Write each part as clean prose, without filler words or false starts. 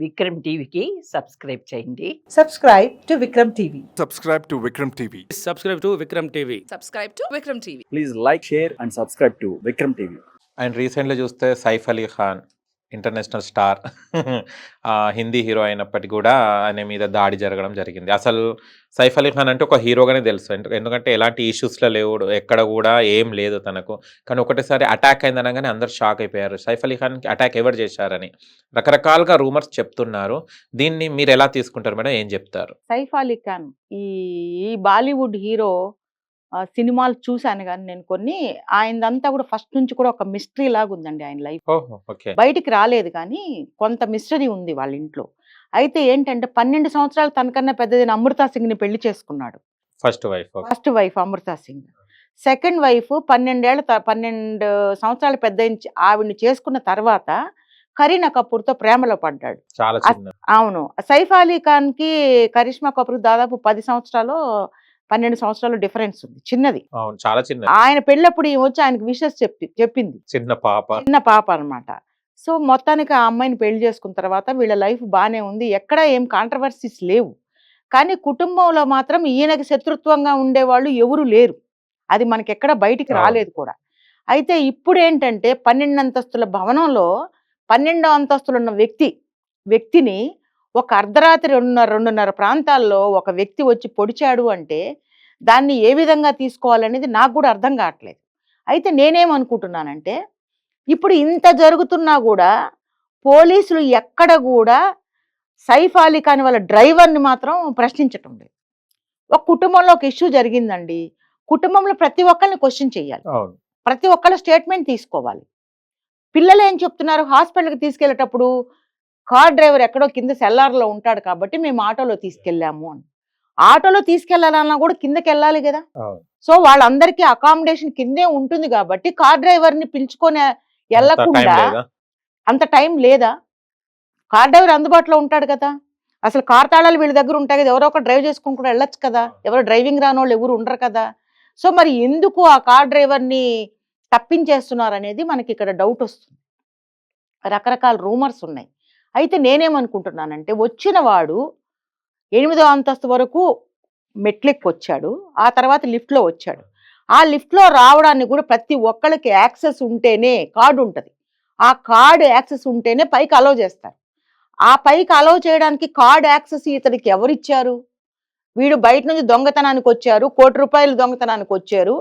విక్రమ్ టీవీకి సబ్స్క్రైబ్ చేయండి. Subscribe to Vikram TV. Subscribe to Vikram TV. Subscribe to Vikram TV. Subscribe to Vikram TV. Please like, share and subscribe to Vikram TV. And recently చూస్తే Saif Ali Khan international star Hindi hero అయినప్పటికీ కూడా ఆయన మీద దాడి జరగడం జరిగింది. అసలు సైఫ్ అలీ ఖాన్ అంటే ఒక హీరోగానే తెలుసు, ఎందుకంటే ఎలాంటి ఇష్యూస్లో లేవు, ఎక్కడ కూడా ఏం లేదు తనకు. కానీ ఒకటేసారి అటాక్ అయిందనగానే అందరు షాక్ అయిపోయారు. సైఫ్ అలీ ఖాన్కి అటాక్ ఎవరు చేశారని రకరకాలుగా రూమర్స్ చెప్తున్నారు. దీన్ని మీరు ఎలా తీసుకుంటారు మేడం, ఏం చెప్తారు? సైఫ్ అలీ ఖాన్ ఈ బాలీవుడ్ హీరో సినిమాలు చూశాను కానీ నేను కొన్ని, ఆయనదంతా కూడా ఫస్ట్ నుంచి కూడా ఒక మిస్టరీ లాగా ఉందండి ఆయన లైఫ్. ఓహో, ఓకే. బయటికి రాలేదు కానీ కొంత మిస్టరీ ఉంది వాళ్ళ ఇంట్లో. అయితే ఏంటంటే 12 సంవత్సరాలు తనకన్నా పెద్దదైన అమృతా సింగ్ ని పెళ్లి చేసుకున్నాడు. First wife Amrita Singh. Second wife 12 సంవత్సరాలు పెద్ద ఆవిడ్ని చేసుకున్న తర్వాత కరీనా కపూర్ తో ప్రేమలో పడ్డాడు. చాలా చిన్న. అవును, సైఫ్ అలీ ఖాన్ కి కరిష్మా కపూర్ దాదాపు 10 సంవత్సరాలు 12 సంవత్సరాలు డిఫరెన్స్ ఉంది, చిన్నది. అవును, చాలా చిన్న. ఆయన పెళ్ళప్పుడు ఈమె వచ్చి ఆయనకు విషెస్ చెప్పింది, చిన్న పాప అన్నమాట. సో మొత్తానికి ఆ అమ్మాయిని పెళ్లి చేసుకున్న తర్వాత వీళ్ళ లైఫ్ బానే ఉంది, ఎక్కడ ఏం కాంట్రవర్సీస్ లేవు. కానీ కుటుంబంలో మాత్రం ఈయనకి శత్రుత్వంగా ఉండేవాళ్ళు ఎవరు లేరు, అది మనకి ఎక్కడ బయటికి రాలేదు కూడా. అయితే ఇప్పుడు ఏంటంటే 12 అంతస్తుల భవనంలో 12వ అంతస్తులు ఉన్న వ్యక్తిని ఒక అర్ధరాత్రి 2:30 ప్రాంతాల్లో ఒక వ్యక్తి వచ్చి పొడిచాడు అంటే దాన్ని ఏ విధంగా తీసుకోవాలనేది నాకు కూడా అర్థం కావట్లేదు. అయితే నేనేమనుకుంటున్నానంటే ఇప్పుడు ఇంత జరుగుతున్నా కూడా పోలీసులు ఎక్కడ కూడా సైఫ్ అలీ ఖాన్ వాళ్ళ డ్రైవర్ని మాత్రం ప్రశ్నించటం లేదు. ఒక కుటుంబంలో ఒక ఇష్యూ జరిగిందండి, కుటుంబంలో ప్రతి ఒక్కరిని క్వశ్చన్ చేయాలి, ప్రతి ఒక్కళ్ళ స్టేట్మెంట్ తీసుకోవాలి. పిల్లలు ఏం చెప్తున్నారు, హాస్పిటల్కి తీసుకెళ్లేటప్పుడు కార్ డ్రైవర్ ఎక్కడో కింద సెల్లార్లో ఉంటాడు కాబట్టి మేము ఆటోలో తీసుకెళ్ళాము అని. ఆటోలో తీసుకెళ్లాలన్నా కూడా కిందకి వెళ్ళాలి కదా. సో వాళ్ళందరికీ అకామిడేషన్ కిందే ఉంటుంది కాబట్టి కార్ డ్రైవర్ ని పిలుచుకొని వెళ్ళకుండా అంత టైం లేదా? కార్ డ్రైవర్ అందుబాటులో ఉంటాడు కదా, అసలు కార్ తాళాలు వీళ్ళ దగ్గర ఉంటాయి కదా, ఎవరో ఒక డ్రైవ్ చేసుకుని కూడా వెళ్ళొచ్చు కదా, ఎవరు డ్రైవింగ్ రాని వాళ్ళు ఎవరు ఉండరు కదా. సో మరి ఎందుకు ఆ కార్ డ్రైవర్ని తప్పించేస్తున్నారు అనేది మనకి ఇక్కడ డౌట్ వస్తుంది. రకరకాల రూమర్స్ ఉన్నాయి. అయితే నేనేమనుకుంటున్నానంటే వచ్చిన వాడు 8వ అంతస్తు వరకు మెట్లెక్కి వచ్చాడు, ఆ తర్వాత లిఫ్ట్లో వచ్చాడు. ఆ లిఫ్ట్లో రావడానికి కూడా ప్రతి ఒక్కళ్ళకి యాక్సెస్ ఉంటేనే కార్డు ఉంటుంది, ఆ కార్డు యాక్సెస్ ఉంటేనే పైకి అలౌ చేస్తారు. ఆ పైకి అలౌ చేయడానికి కార్డు యాక్సెస్ ఇతనికి ఎవరిచ్చారు? వీడు బయట నుంచి దొంగతనానికి వచ్చారు, ₹1 దొంగతనానికి వచ్చారు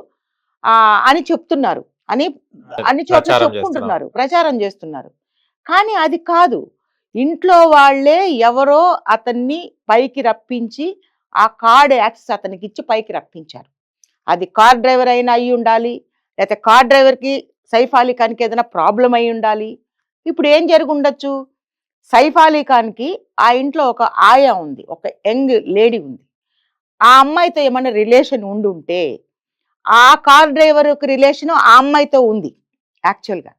అని చెప్తున్నారు, అన్ని చోట్ల చెప్పుకుంటున్నారు, ప్రచారం చేస్తున్నారు. కానీ అది కాదు, ఇంట్లో వాళ్ళే ఎవరో అతన్ని పైకి రప్పించి ఆ కార్డ్ యాక్సెస్ అతనికి ఇచ్చి పైకి రప్పించారు. అది కార్ డ్రైవర్ అయినా అయి ఉండాలి, లేకపోతే కార్ డ్రైవర్కి సైఫ్ అలీ ఖాన్కి ఏదైనా ప్రాబ్లం అయి ఉండాలి. ఇప్పుడు ఏం జరిగి ఉండొచ్చు, సైఫ్ అలీ ఖాన్కి ఆ ఇంట్లో ఒక ఆయా ఉంది, ఒక యంగ్ లేడీ ఉంది, ఆ అమ్మాయితో ఏమైనా రిలేషన్ ఉండుంటే ఆ కార్ డ్రైవర్కి రిలేషన్ ఆ అమ్మాయితో ఉంది యాక్చువల్గా.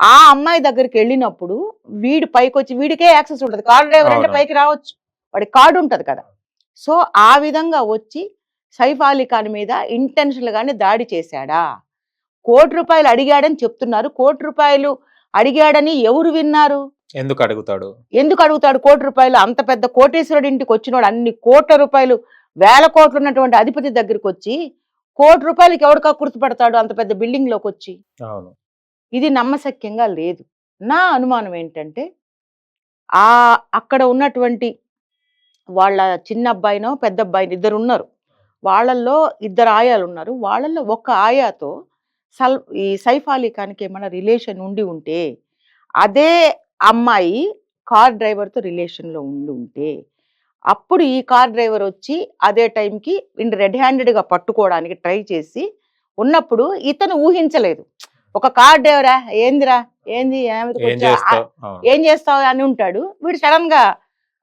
ఆ అమ్మాయి దగ్గరికి వెళ్ళినప్పుడు వీడు పైకి వచ్చి, వీడికే యాక్సెస్ ఉంటుంది, కార్ డ్రైవర్ అంటే పైకి రావచ్చు, వాడి కార్డు ఉంటుంది కదా. సో ఆ విధంగా వచ్చి సైఫ్ అలీ ఖాన్ మీద ఇంటెన్షనల్ గానే దాడి చేశాడా? ₹1 అడిగాడని చెప్తున్నారు. ₹1 అడిగాడని ఎవరు విన్నారు? ఎందుకు అడుగుతాడు ₹1? అంత పెద్ద కోటేశ్వరుడి ఇంటికి వచ్చినోడు అన్ని ₹1 వేల కోట్లు ఉన్నటువంటి అధిపతి దగ్గరికి వచ్చి ₹1 ఎవడికా గుర్తుపడతాడు అంత పెద్ద బిల్డింగ్ లోకి వచ్చి? ఇది నమ్మశక్యంగా లేదు. నా అనుమానం ఏంటంటే అక్కడ ఉన్నటువంటి వాళ్ళ చిన్న అబ్బాయినో పెద్ద అబ్బాయిని ఇద్దరు ఉన్నారు, వాళ్ళల్లో 2 ఆయాలు ఉన్నారు. వాళ్ళల్లో ఒక ఆయాతో ఈ సైఫ్ అలీ ఖాన్కి ఏమైనా రిలేషన్ ఉంటే అదే అమ్మాయి కార్ డ్రైవర్తో రిలేషన్లో ఉంటే అప్పుడు ఈ కార్ డ్రైవర్ వచ్చి అదే టైంకి రెడ్ హ్యాండెడ్గా పట్టుకోవడానికి ట్రై చేసి ఉన్నప్పుడు ఇతను ఊహించలేదు, ఒక కార్ డ్రైవరా ఏందిరా ఏం చేస్తావు అని ఉంటాడు. వీడు సడన్ గా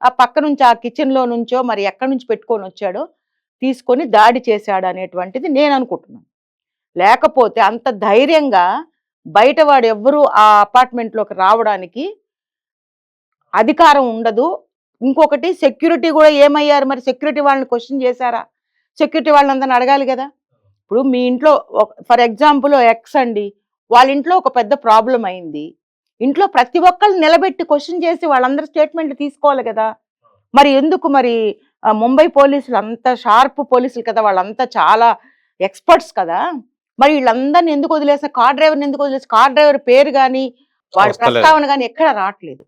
ఆ పక్క నుంచి ఆ కిచెన్ లో నుంచో మరి ఎక్కడి నుంచి పెట్టుకొని వచ్చాడో తీసుకొని దాడి చేశాడు అనేటువంటిది నేను అనుకుంటున్నాను. లేకపోతే అంత ధైర్యంగా బయటవాడు ఎవ్వరూ ఆ అపార్ట్మెంట్లోకి రావడానికి అధికారం ఉండదు. ఇంకొకటి సెక్యూరిటీ కూడా ఏమయ్యారు మరి? సెక్యూరిటీ వాళ్ళని క్వశ్చన్ చేశారా? సెక్యూరిటీ వాళ్ళని అందరిని అడగాలి కదా. ఇప్పుడు మీ ఇంట్లో ఫర్ ఎగ్జాంపుల్ ఎక్స్ అండి, వాళ్ళ ఇంట్లో ఒక పెద్ద ప్రాబ్లం అయింది, ఇంట్లో ప్రతి ఒక్కళ్ళు నిలబెట్టి క్వశ్చన్ చేసి వాళ్ళందరూ స్టేట్మెంట్ తీసుకోవాలి కదా. మరి ఎందుకు మరి ముంబై పోలీసులు అంత షార్ప్ పోలీసులు కదా, వాళ్ళంతా చాలా ఎక్స్పర్ట్స్ కదా, మరి వీళ్ళందరినీ ఎందుకు వదిలేసిన, కార్ డ్రైవర్ని ఎందుకు వదిలేసి, కార్ డ్రైవర్ పేరు కానీ వాడి వస్తలేదు. ప్రస్తావన కానీ ఎక్కడ రావట్లేదు.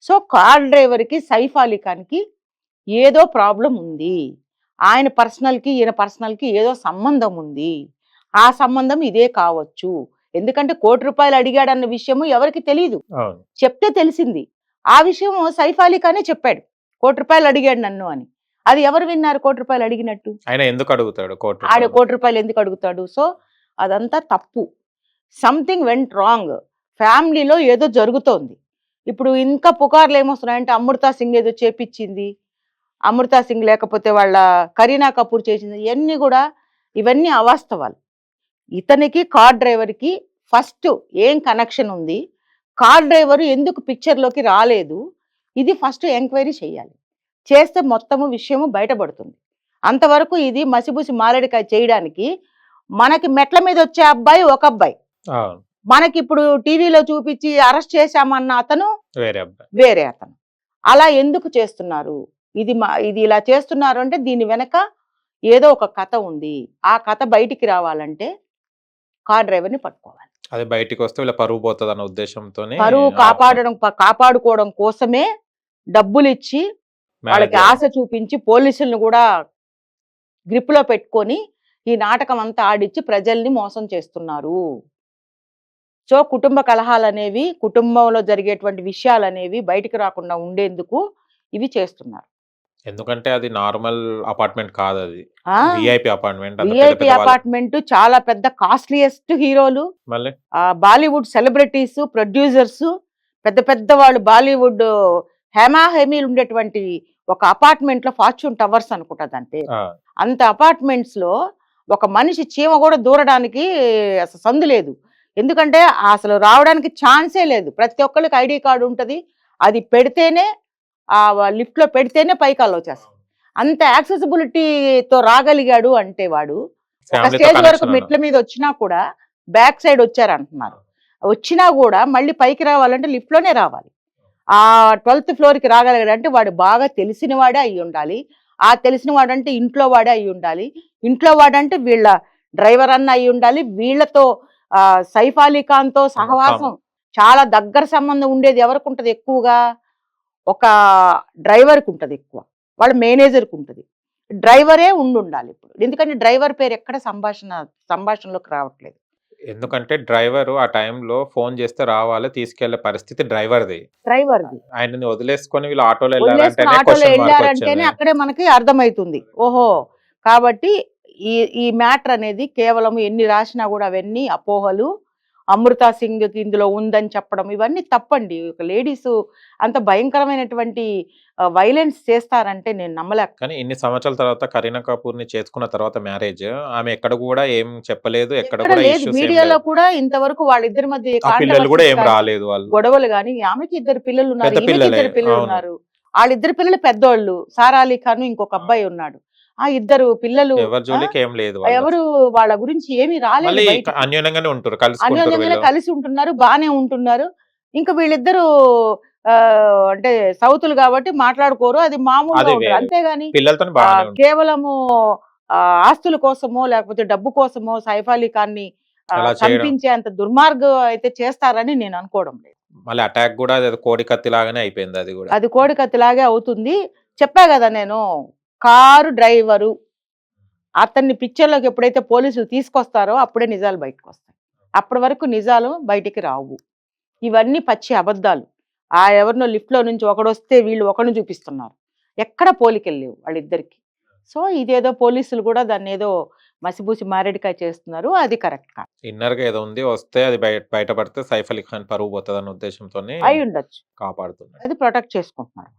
సో కార్ డ్రైవర్కి సైఫ్ అలీ ఖాన్కి ఏదో ప్రాబ్లం ఉంది, ఆయన పర్సనల్కి ఈయన పర్సనల్కి ఏదో సంబంధం ఉంది, ఆ సంబంధం ఇదే కావచ్చు. ఎందుకంటే ₹1,00,00,000 అడిగాడన్న విషయము ఎవరికి తెలియదు, అవును. చెప్తే తెలిసింది. ఆ విషయం సైఫ్ అలీ ఖానే చెప్పాడు, ₹1,00,00,000 అడిగాడు నన్ను అని. అది ఎవరు విన్నారు ₹1,00,00,000 అడిగినట్టు? ఆయన ఎందుకు అడుగుతాడు కోటి ఆడ రూపాయలు? ₹1,00,00,000 ఎందుకు అడుగుతాడు? సో అదంతా తప్పు. సంథింగ్ వెంట్ రాంగ్, ఫ్యామిలీలో ఏదో జరుగుతోంది. ఇప్పుడు ఇంకా పుకార్లు ఏమొస్తున్నాయంటే అమృతా సింగ్ ఏదో చేపించింది, అమృతా సింగ్ లేకపోతే వాళ్ళ కరీనా కపూర్ చేసింది, ఇవన్నీ అవాస్తవాలు. ఇతనికి కార్ డ్రైవర్కి ఫస్ట్ ఏం కనెక్షన్ ఉంది, కార్ డ్రైవర్ ఎందుకు పిక్చర్లోకి రాలేదు, ఇది ఫస్ట్ ఎంక్వైరీ చేయాలి. చేస్తే మొత్తము విషయము బయటపడుతుంది. అంతవరకు ఇది మసిబూసి మారేడుకాయ చేయడానికి మనకి మెట్ల మీద వచ్చే అబ్బాయి ఒక అబ్బాయి, అవును. మనకి ఇప్పుడు టీవీలో చూపించి అరెస్ట్ చేశామన్న అతను వేరే అబ్బాయి. వేరే అతను. అలా ఎందుకు చేస్తున్నారు? ఇది ఇలా చేస్తున్నారు అంటే దీని వెనక ఏదో ఒక కథ ఉంది. ఆ కథ బయటికి రావాలంటే కార్ డ్రైవర్ని పట్టుకోవాలి. అది బయటికి వస్తే వీళ్ళ పరువు పోతుంది అన్న ఉద్దేశంతోనే పరువు కాపాడుకోవడం కోసమే డబ్బులు ఇచ్చి వాళ్ళకి ఆశ చూపించి పోలీసులను కూడా గ్రిప్లో పెట్టుకొని ఈ నాటకం అంతా ఆడిచ్చి ప్రజల్ని మోసం చేస్తున్నారు. సో కుటుంబ కలహాలు అనేవి, కుటుంబంలో జరిగేటువంటి విషయాలు అనేవి బయటికి రాకుండా ఉండేందుకు ఇవి చేస్తున్నారు. ఎందుకంటే అది నార్మల్ అపార్ట్మెంట్ కాదు, అది ఆ విఐపి అపార్ట్మెంట్. విఐపి అపార్ట్మెంట్, చాలా పెద్ద కాస్ట్లీయెస్ట్ హీరోలు, మళ్ళీ బాలీవుడ్ సెలబ్రిటీస్, ప్రొడ్యూసర్స్, పెద్ద పెద్ద వాళ్ళు, బాలీవుడ్ హేమాహేమీలు ఉండేటువంటి ఒక అపార్ట్మెంట్ లో, ఫార్చ్యూన్ టవర్స్ అనుకుంటదంటే, అంత అపార్ట్మెంట్స్ లో ఒక మనిషి చీమ కూడా దూరడానికి అసలు సందు లేదు. ఎందుకంటే అసలు రావడానికి ఛాన్సే లేదు. ప్రతి ఒక్కరికి ఐడి కార్డు ఉంటుంది, అది పెడితేనే ఆ లిఫ్ట్ లో పెడితేనే పైకాలు వచ్చేస్తాయి. అంత యాక్సెసిబిలిటీతో రాగలిగాడు అంటే వాడు ఒక స్టేజ్ వరకు మెట్ల మీద వచ్చినా కూడా బ్యాక్ సైడ్ వచ్చారంటున్నారు. వచ్చినా కూడా మళ్ళీ పైకి రావాలంటే లిఫ్ట్ లోనే రావాలి. ఆ 12th ఫ్లోర్కి రాగలిగాడు అంటే వాడు బాగా తెలిసిన వాడే అయి ఉండాలి. ఆ తెలిసిన వాడంటే ఇంట్లో వాడే అయి ఉండాలి. ఇంట్లో వాడంటే వీళ్ళ డ్రైవర్ అన్న అయి ఉండాలి. వీళ్ళతో సైఫ్ అలీ ఖాన్ తో సహవాసం, చాలా దగ్గర సంబంధం ఉండేది ఎవరికి ఉంటుంది ఎక్కువగా? ఒక డ్రైవర్కి ఉంటుంది ఎక్కువ, వాళ్ళ మేనేజర్కి ఉంటుంది. డ్రైవరే ఉండాలి ఇప్పుడు. ఎందుకంటే డ్రైవర్ పేరు ఎక్కడ సంభాషణలోకి రావట్లేదు. ఎందుకంటే డ్రైవర్ ఆ టైంలో ఫోన్ చేస్తే రావాలి, తీసుకెళ్లే పరిస్థితి డ్రైవర్ది. ఆయనని వదిలేసుకొని వీళ్ళు ఆటోలో వెళ్ళారంటేనే అక్కడే మనకి అర్థమవుతుంది. ఓహో, కాబట్టి ఈ మ్యాటర్ అనేది కేవలం ఎన్ని రాసినా కూడా అవన్నీ అపోహలు. అమృతా సింగ్ ఇందులో ఉందని చెప్పడం ఇవన్నీ తప్పండి. ఒక లేడీస్ అంత భయంకరమైనటువంటి వైలెన్స్ చేస్తారంటే నేను నమ్మలేక. కానీ ఇన్ని సంవత్సరాల తర్వాత కరీనా కపూర్ ని చేసుకున్న తర్వాత మ్యారేజ్ ఆమె ఎక్కడ కూడా ఏం చెప్పలేదు, ఎక్కడ కూడా లేదు. మీడియాలో కూడా ఇంతవరకు వాళ్ళిద్దరి మధ్య పిల్లలు కూడా ఏం రాలేదు, వాళ్ళు గొడవలు గాని. ఆమెకి 2 పిల్లలు ఉన్నారు, 2 పిల్లలు ఉన్నారు. వాళ్ళిద్దరు పిల్లలు పెద్దోళ్ళు. సారా అలీ ఖాన్ ఇంకొక అబ్బాయి ఉన్నాడు. ఆ 2 పిల్లలు ఎవరు వాళ్ళ గురించి ఏమీ రాలేదు. అన్యోన్యంగానే ఉంటారు, కలిసి ఉంటున్నారు, బానే ఉంటున్నారు. ఇంకా వీళ్ళిద్దరు అంటే సౌతులు కాబట్టి మాట్లాడుకోరు, అది మామూలు. అంతేగాని కేవలము ఆస్తుల కోసమో లేకపోతే డబ్బు కోసమో సైఫ్ అలీ ఖాన్ ని చంపించే అంత దుర్మార్గం అయితే చేస్తారని నేను అనుకోవడం లేదు. మళ్ళీ అటాక్ కూడా కోడి కత్తి లాగానే అయిపోయింది. అది కోడి కత్తి లాగే అవుతుంది. చెప్పా కదా నేను, కారు డ్రైవరు అతన్ని పిక్చర్లోకి ఎప్పుడైతే పోలీసులు తీసుకొస్తారో అప్పుడే నిజాలు బయటకు వస్తాయి. అప్పటి వరకు నిజాలు బయటికి రావు. ఇవన్నీ పచ్చి అబద్ధాలు. ఎవరినో లిఫ్ట్లో నుంచి ఒకడు వస్తే వీళ్ళు ఒకరిని చూపిస్తున్నారు, ఎక్కడ పోలికెళ్ళలేవు వాళ్ళిద్దరికి. సో ఇదేదో పోలీసులు కూడా దాన్ని ఏదో మసిబూసి మారేడుకాయ చేస్తున్నారు, అది కరెక్ట్ కాదు. ఇన్నర్ గా ఏదో ఉంది, వస్తే అది బయటపడితే సైఫ్ అలీ ఖాన్ పరువు పోతుంది అన్న ఉద్దేశంతో అయి ఉండొచ్చు, కాపాడుతున్నారు, అది ప్రొటెక్ట్ చేసుకుంటున్నారు.